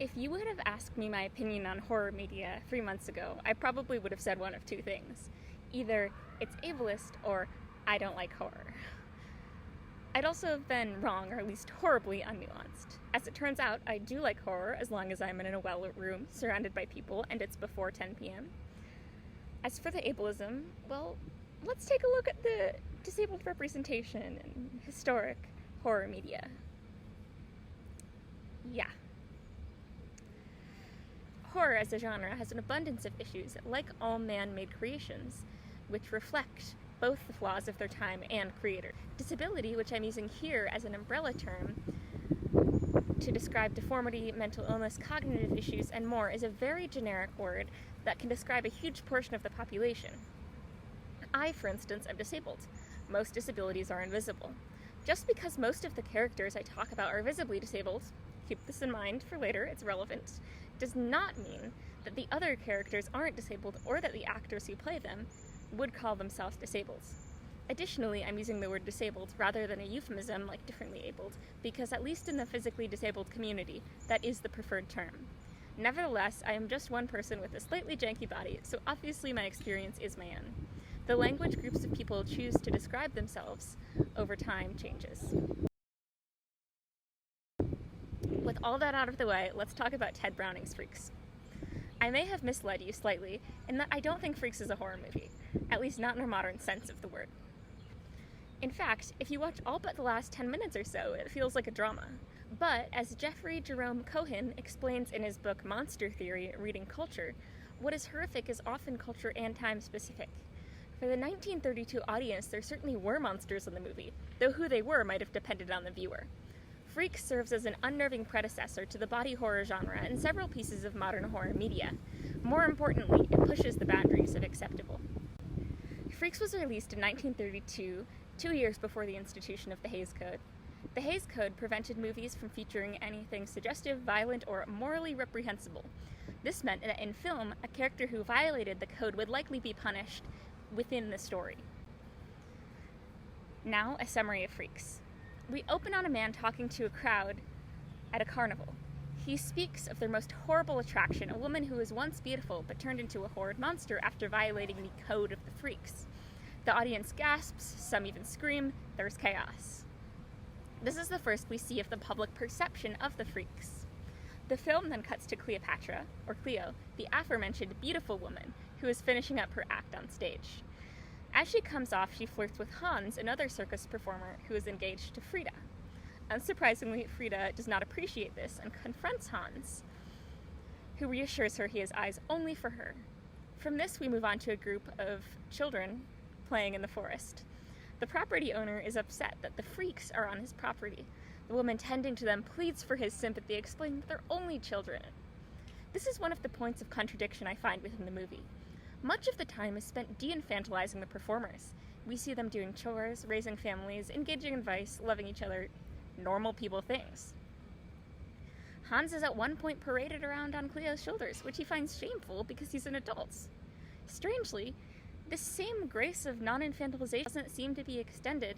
If you would have asked me my opinion on horror media 3 months ago, I probably would have said one of two things. Either it's ableist or I don't like horror. I'd also have been wrong, or at least horribly unnuanced. As it turns out, I do like horror as long as I'm in a well-lit room surrounded by people and it's before 10 p.m. As for the ableism, well, let's take a look at the disabled representation in historic horror media. Yeah. Horror as a genre has an abundance of issues, like all man-made creations, which reflect both the flaws of their time and creator. Disability, which I'm using here as an umbrella term to describe deformity, mental illness, cognitive issues, and more, is a very generic word that can describe a huge portion of the population. I, for instance, am disabled. Most disabilities are invisible. Just because most of the characters I talk about are visibly disabled, keep this in mind for later, it's relevant, does not mean that the other characters aren't disabled or that the actors who play them would call themselves disabled. Additionally, I'm using the word disabled rather than a euphemism like differently abled, because at least in the physically disabled community, that is the preferred term. Nevertheless, I am just one person with a slightly janky body, so obviously my experience is my own. The language groups of people choose to describe themselves over time changes. With all that out of the way, let's talk about Tod Browning's Freaks. I may have misled you slightly in that I don't think Freaks is a horror movie, at least not in a modern sense of the word. In fact, if you watch all but the last 10 minutes or so, it feels like a drama. But, as Jeffrey Jerome Cohen explains in his book Monster Theory, Reading Culture, what is horrific is often culture and time specific. For the 1932 audience, there certainly were monsters in the movie, though who they were might have depended on the viewer. Freaks serves as an unnerving predecessor to the body horror genre and several pieces of modern horror media. More importantly, it pushes the boundaries of acceptable. Freaks was released in 1932, 2 years before the institution of the Hays Code. The Hays Code prevented movies from featuring anything suggestive, violent, or morally reprehensible. This meant that in film, a character who violated the code would likely be punished within the story. Now, a summary of Freaks. We open on a man talking to a crowd at a carnival. He speaks of their most horrible attraction, a woman who was once beautiful but turned into a horrid monster after violating the code of the freaks. The audience gasps, some even scream, there's chaos. This is the first we see of the public perception of the freaks. The film then cuts to Cleopatra, or Cleo, the aforementioned beautiful woman, who is finishing up her act on stage. As she comes off, she flirts with Hans, another circus performer who is engaged to Frida. Unsurprisingly, Frida does not appreciate this and confronts Hans, who reassures her he has eyes only for her. From this, we move on to a group of children playing in the forest. The property owner is upset that the freaks are on his property. The woman tending to them pleads for his sympathy, explaining that they're only children. This is one of the points of contradiction I find within the movie. Much of the time is spent de-infantilizing the performers. We see them doing chores, raising families, engaging in vice, loving each other, normal people things. Hans is at one point paraded around on Cleo's shoulders, which he finds shameful because he's an adult. Strangely, this same grace of non-infantilization doesn't seem to be extended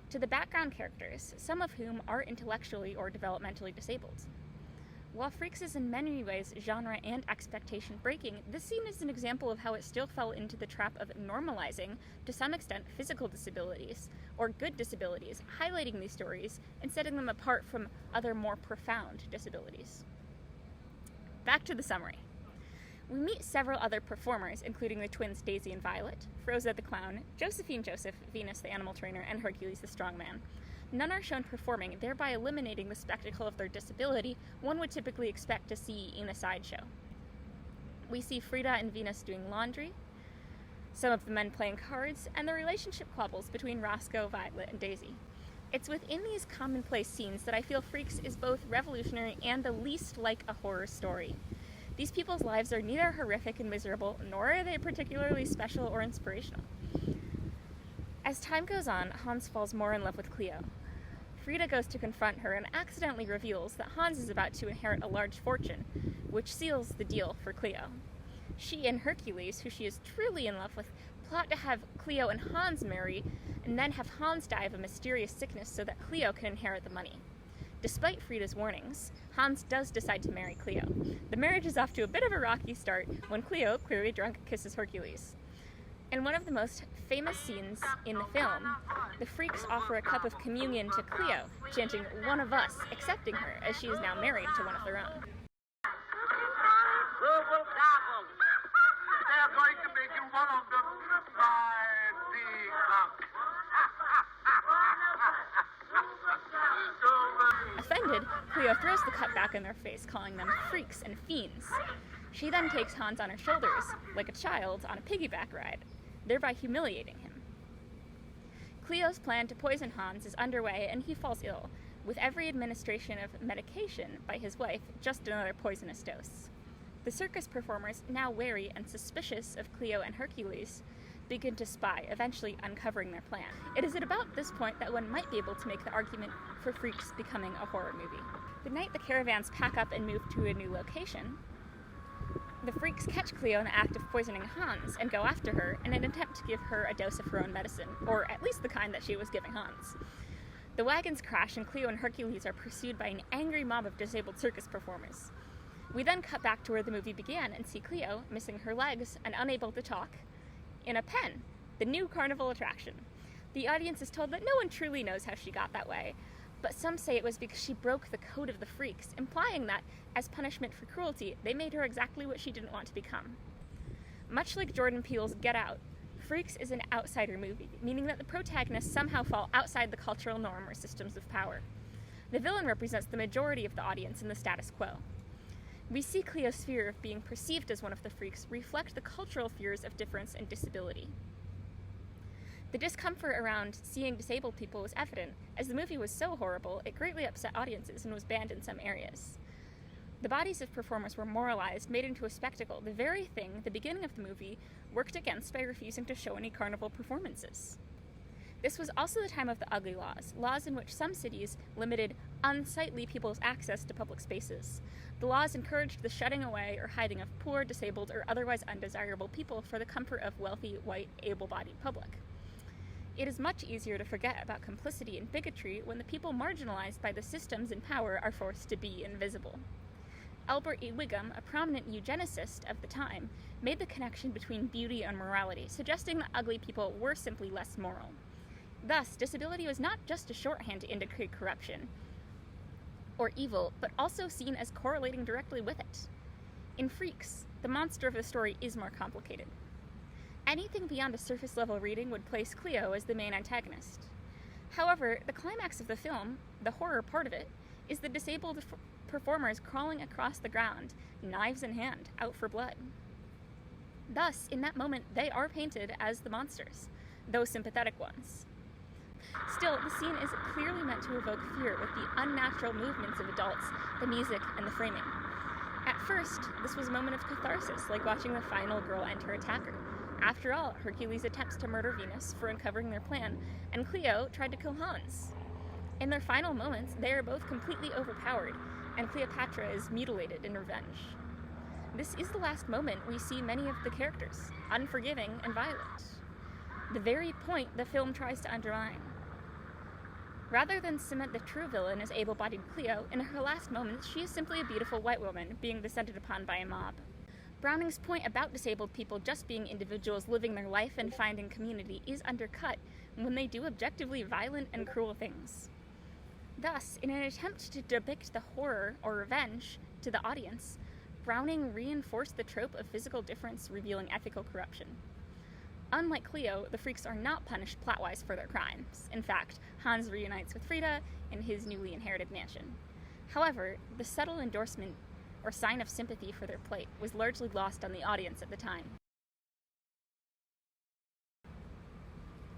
to the background characters, some of whom are intellectually or developmentally disabled. While Freaks is in many ways genre and expectation breaking, this scene is an example of how it still fell into the trap of normalizing, to some extent, physical disabilities, or good disabilities, highlighting these stories and setting them apart from other more profound disabilities. Back to the summary. We meet several other performers, including the twins Daisy and Violet, Froza the clown, Josephine Joseph, Venus the animal trainer, and Hercules the strongman. None are shown performing, thereby eliminating the spectacle of their disability one would typically expect to see in a sideshow. We see Frida and Venus doing laundry, some of the men playing cards, and the relationship squabbles between Roscoe, Violet, and Daisy. It's within these commonplace scenes that I feel Freaks is both revolutionary and the least like a horror story. These people's lives are neither horrific and miserable, nor are they particularly special or inspirational. As time goes on, Hans falls more in love with Cleo. Frida goes to confront her and accidentally reveals that Hans is about to inherit a large fortune, which seals the deal for Cleo. She and Hercules, who she is truly in love with, plot to have Cleo and Hans marry, and then have Hans die of a mysterious sickness so that Cleo can inherit the money. Despite Frida's warnings, Hans does decide to marry Cleo. The marriage is off to a bit of a rocky start when Cleo, clearly drunk, kisses Hercules. In one of the most famous scenes in the film, the freaks offer a cup of communion to Cleo, chanting, "One of us," accepting her as she is now married to one of their own. They're going to make you one of them. Offended, Cleo throws the cup back in their face, calling them freaks and fiends. She then takes Hans on her shoulders, like a child on a piggyback ride, thereby humiliating him. Cleo's plan to poison Hans is underway and he falls ill, with every administration of medication by his wife just another poisonous dose. The circus performers, now wary and suspicious of Cleo and Hercules, begin to spy, eventually uncovering their plan. It is at about this point that one might be able to make the argument for Freaks becoming a horror movie. The night the caravans pack up and move to a new location, the freaks catch Cleo in the act of poisoning Hans and go after her in an attempt to give her a dose of her own medicine, or at least the kind that she was giving Hans. The wagons crash and Cleo and Hercules are pursued by an angry mob of disabled circus performers. We then cut back to where the movie began and see Cleo, missing her legs and unable to talk, in a pen, the new carnival attraction. The audience is told that no one truly knows how she got that way, but some say it was because she broke the code of the freaks, implying that, as punishment for cruelty, they made her exactly what she didn't want to become. Much like Jordan Peele's Get Out, Freaks is an outsider movie, meaning that the protagonists somehow fall outside the cultural norm or systems of power. The villain represents the majority of the audience in the status quo. We see Cleo's fear of being perceived as one of the freaks reflect the cultural fears of difference and disability. The discomfort around seeing disabled people was evident, as the movie was so horrible it greatly upset audiences and was banned in some areas. The bodies of performers were moralized, made into a spectacle, the very thing the beginning of the movie worked against by refusing to show any carnival performances. This was also the time of the ugly laws, laws in which some cities limited unsightly people's access to public spaces. The laws encouraged the shutting away or hiding of poor, disabled, or otherwise undesirable people for the comfort of wealthy, white, able-bodied public. It is much easier to forget about complicity and bigotry when the people marginalized by the systems in power are forced to be invisible. Albert E. Wiggum, a prominent eugenicist of the time, made the connection between beauty and morality, suggesting that ugly people were simply less moral. Thus, disability was not just a shorthand to indicate corruption or evil, but also seen as correlating directly with it. In Freaks, the monster of the story is more complicated. Anything beyond a surface-level reading would place Cleo as the main antagonist. However, the climax of the film, the horror part of it, is the disabled performers crawling across the ground, knives in hand, out for blood. Thus, in that moment, they are painted as the monsters, though sympathetic ones. Still, the scene is clearly meant to evoke fear with the unnatural movements of adults, the music, and the framing. At first, this was a moment of catharsis, like watching the final girl enter attacker. After all, Hercules attempts to murder Venus for uncovering their plan, and Cleo tried to kill Hans. In their final moments, they are both completely overpowered, and Cleopatra is mutilated in revenge. This is the last moment we see many of the characters, unforgiving and violent. The very point the film tries to underline. Rather than cement the true villain as able-bodied Cleo, in her last moments she is simply a beautiful white woman being descended upon by a mob. Browning's point about disabled people just being individuals living their life and finding community is undercut when they do objectively violent and cruel things. Thus, in an attempt to depict the horror or revenge to the audience, Browning reinforced the trope of physical difference revealing ethical corruption. Unlike Cleo, the freaks are not punished plot-wise for their crimes. In fact, Hans reunites with Frida in his newly inherited mansion. However, the subtle endorsement or sign of sympathy for their plight was largely lost on the audience at the time.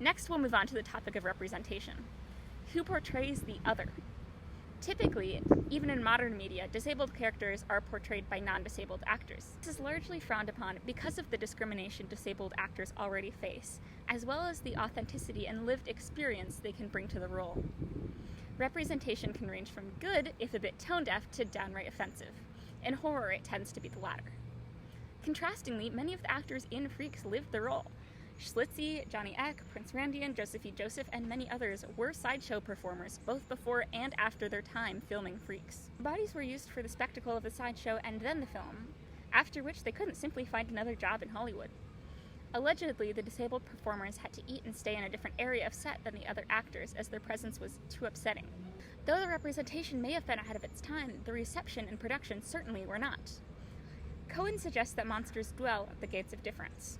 Next, we'll move on to the topic of representation. Who portrays the other? Typically, even in modern media, disabled characters are portrayed by non-disabled actors. This is largely frowned upon because of the discrimination disabled actors already face, as well as the authenticity and lived experience they can bring to the role. Representation can range from good, if a bit tone-deaf, to downright offensive. In horror, it tends to be the latter. Contrastingly, many of the actors in Freaks lived the role. Schlitzie, Johnny Eck, Prince Randian, Joseph E. Joseph, and many others were sideshow performers both before and after their time filming Freaks. Bodies were used for the spectacle of the sideshow and then the film, after which they couldn't simply find another job in Hollywood. Allegedly, the disabled performers had to eat and stay in a different area of set than the other actors, as their presence was too upsetting. Though the representation may have been ahead of its time, the reception and production certainly were not. Cohen suggests that monsters dwell at the gates of difference.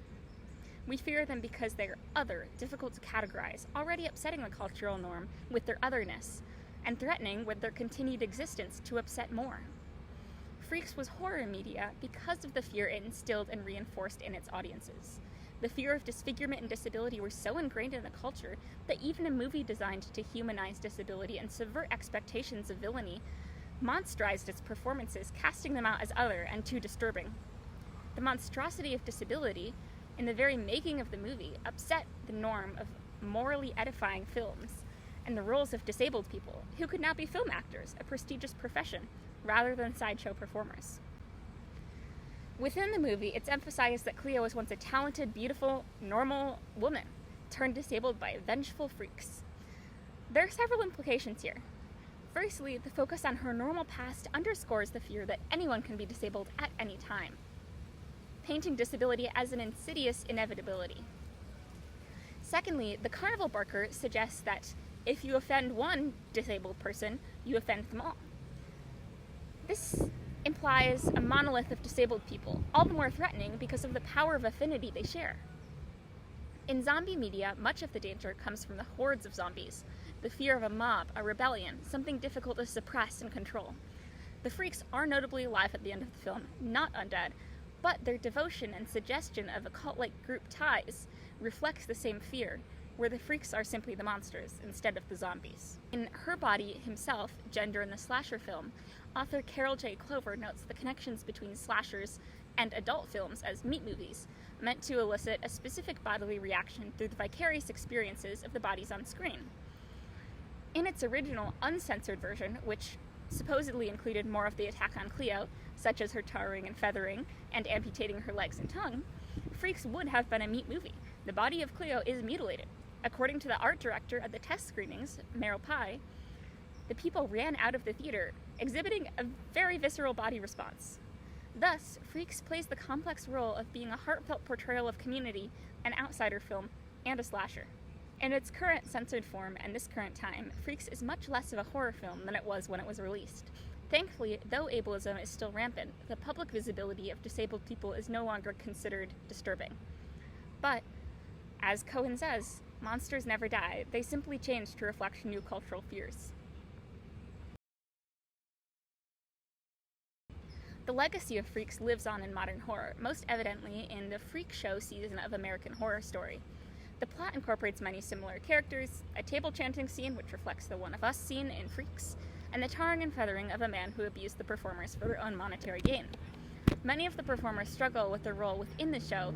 We fear them because they are other, difficult to categorize, already upsetting the cultural norm with their otherness, and threatening with their continued existence to upset more. Freaks was horror media because of the fear it instilled and reinforced in its audiences. The fear of disfigurement and disability were so ingrained in the culture that even a movie designed to humanize disability and subvert expectations of villainy monstrized its performances, casting them out as other and too disturbing. The monstrosity of disability, in the very making of the movie, upset the norm of morally edifying films and the roles of disabled people, who could now be film actors, a prestigious profession, rather than sideshow performers. Within the movie, it's emphasized that Cleo was once a talented, beautiful, normal woman, turned disabled by vengeful freaks. There are several implications here. Firstly, the focus on her normal past underscores the fear that anyone can be disabled at any time, painting disability as an insidious inevitability. Secondly, the carnival barker suggests that if you offend one disabled person, you offend them all. This implies a monolith of disabled people, all the more threatening because of the power of affinity they share. In zombie media, much of the danger comes from the hordes of zombies, the fear of a mob, a rebellion, something difficult to suppress and control. The freaks are notably alive at the end of the film, not undead, but their devotion and suggestion of occult-like group ties reflects the same fear, where the freaks are simply the monsters instead of the zombies. In Her Body Himself, Gender in the Slasher Film, author Carol J. Clover notes the connections between slashers and adult films as meat movies, meant to elicit a specific bodily reaction through the vicarious experiences of the bodies on screen. In its original, uncensored version, which supposedly included more of the attack on Cleo, such as her tarring and feathering and amputating her legs and tongue, Freaks would have been a meat movie. The body of Cleo is mutilated. According to the art director at the test screenings, Meryl Pye, the people ran out of the theater, exhibiting a very visceral body response. Thus, Freaks plays the complex role of being a heartfelt portrayal of community, an outsider film, and a slasher. In its current censored form and this current time, Freaks is much less of a horror film than it was when it was released. Thankfully, though ableism is still rampant, the public visibility of disabled people is no longer considered disturbing. But, as Cohen says, monsters never die, they simply change to reflect new cultural fears. The legacy of Freaks lives on in modern horror, most evidently in the Freakshow season of American Horror Story. The plot incorporates many similar characters, a table chanting scene which reflects the One of Us scene in Freaks, and the tarring and feathering of a man who abused the performers for their own monetary gain. Many of the performers struggle with their role within the show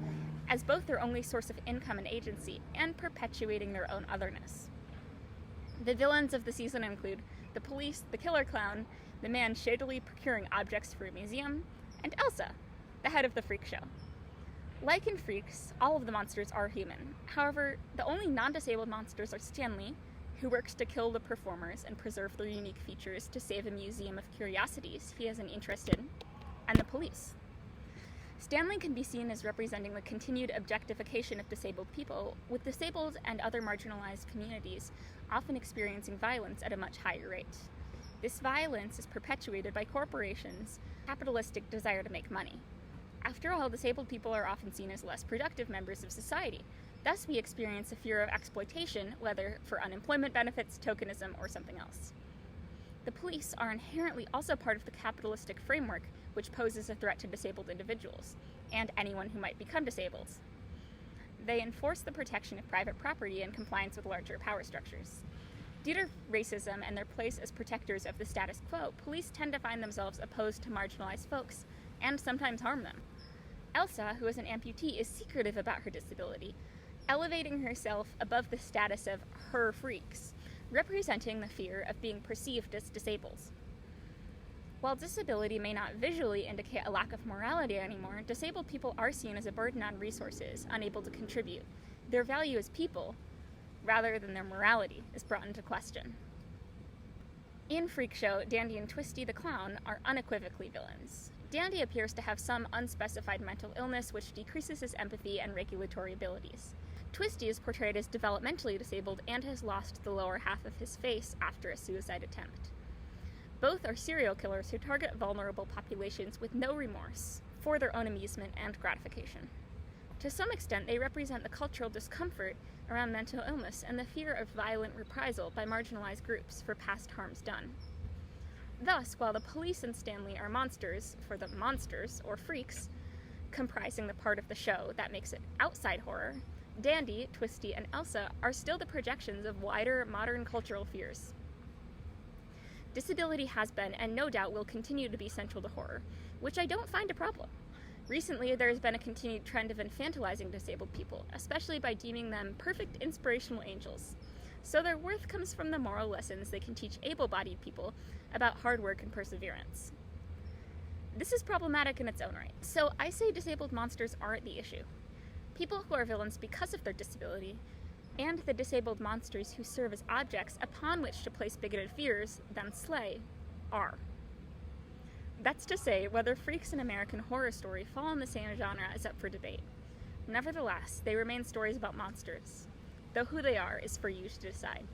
as both their only source of income and agency, and perpetuating their own otherness. The villains of the season include the police, the killer clown, the man shadily procuring objects for a museum, and Elsa, the head of the freak show. Like in Freaks, all of the monsters are human. However, the only non-disabled monsters are Stanley, who works to kill the performers and preserve their unique features to save a museum of curiosities he has an interest in, and the police. Stanley can be seen as representing the continued objectification of disabled people, with disabled and other marginalized communities often experiencing violence at a much higher rate. This violence is perpetuated by corporations' capitalistic desire to make money. After all, disabled people are often seen as less productive members of society. Thus, we experience a fear of exploitation, whether for unemployment benefits, tokenism, or something else. The police are inherently also part of the capitalistic framework, which poses a threat to disabled individuals, and anyone who might become disabled. They enforce the protection of private property in compliance with larger power structures. Due to racism and their place as protectors of the status quo, police tend to find themselves opposed to marginalized folks, and sometimes harm them. Elsa, who is an amputee, is secretive about her disability, elevating herself above the status of her freaks, representing the fear of being perceived as disabled. While disability may not visually indicate a lack of morality anymore, disabled people are seen as a burden on resources, unable to contribute, Their value as people, rather than their morality, is brought into question. In Freakshow, Dandy and Twisty the Clown are unequivocally villains. Dandy appears to have some unspecified mental illness which decreases his empathy and regulatory abilities. Twisty is portrayed as developmentally disabled and has lost the lower half of his face after a suicide attempt. Both are serial killers who target vulnerable populations with no remorse, for their own amusement and gratification. To some extent, they represent the cultural discomfort around mental illness and the fear of violent reprisal by marginalized groups for past harms done. Thus, while the police and Stanley are monsters for the monsters, or freaks, comprising the part of the show that makes it outside horror, Dandy, Twisty, and Elsa are still the projections of wider modern cultural fears. Disability has been, and no doubt will continue to be, central to horror, which I don't find a problem. Recently, there has been a continued trend of infantilizing disabled people, especially by deeming them perfect inspirational angels. So their worth comes from the moral lessons they can teach able-bodied people about hard work and perseverance. This is problematic in its own right, so I say disabled monsters aren't the issue. People who are villains because of their disability, and the disabled monsters who serve as objects upon which to place bigoted fears, then slay, are. That's to say, whether Freaks and American Horror Story fall in the same genre is up for debate. Nevertheless, they remain stories about monsters, though who they are is for you to decide.